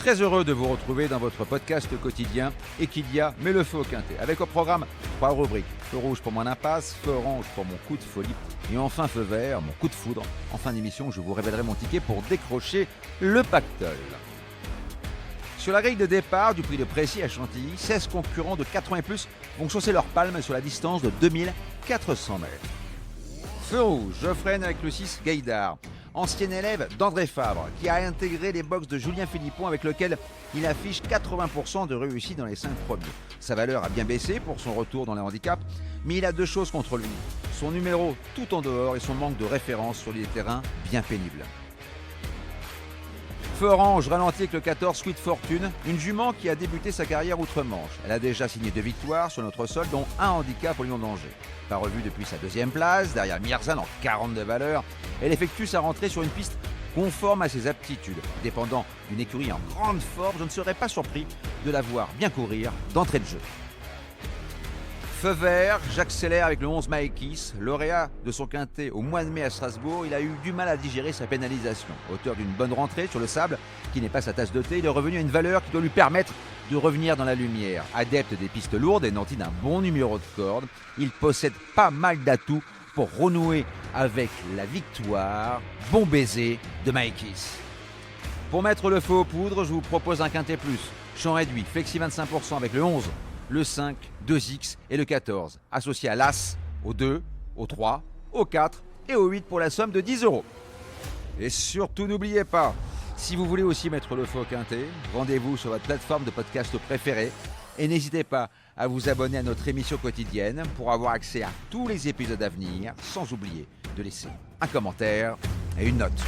Très heureux de vous retrouver dans votre podcast quotidien Equidia met le feu au quintet. Avec au programme 3 rubriques. Feu rouge pour mon impasse, feu orange pour mon coup de folie et enfin feu vert, mon coup de foudre. En fin d'émission, je vous révélerai mon ticket pour décrocher le pactole. Sur la grille de départ du prix de Précy à Chantilly, 16 concurrents de 80 et plus vont chausser leurs palmes sur la distance de 2400 mètres. Feu rouge, je freine avec le 6 Gaïdar, ancien élève d'André Fabre, qui a intégré les box de Julien Philippon avec lequel il affiche 80% de réussite dans les 5 premiers. Sa valeur a bien baissé pour son retour dans les handicaps, mais il a deux choses contre lui. Son numéro tout en dehors et son manque de référence sur les terrains bien pénibles. Feu orange ralentit avec le 14 Sweet Fortune, une jument qui a débuté sa carrière outre-Manche. Elle a déjà signé 2 victoires sur notre sol, dont un handicap au Lion d'Angers. Pas revue depuis sa 2e place, derrière Mirzan en 40 de valeur, elle effectue sa rentrée sur une piste conforme à ses aptitudes. Dépendant d'une écurie en grande forme, je ne serais pas surpris de la voir bien courir d'entrée de jeu. Feu vert, j'accélère avec le 11 Maekis, lauréat de son quintet au mois de mai à Strasbourg. Il a eu du mal à digérer sa pénalisation. Auteur d'une bonne rentrée sur le sable, qui n'est pas sa tasse de thé, il est revenu à une valeur qui doit lui permettre de revenir dans la lumière. Adepte des pistes lourdes et nanti d'un bon numéro de corde, il possède pas mal d'atouts pour renouer avec la victoire. Bon baiser de Maekis. Pour mettre le feu aux poudres, je vous propose un quintet plus. Champ réduit, flexi 25% avec le 11, le 5, 2X et le 14, associé à l'As, au 2, au 3, au 4 et au 8 pour la somme de 10 €. Et surtout n'oubliez pas, si vous voulez aussi mettre le feu au quintet, rendez-vous sur votre plateforme de podcast préférée et n'hésitez pas à vous abonner à notre émission quotidienne pour avoir accès à tous les épisodes à venir, sans oublier de laisser un commentaire et une note.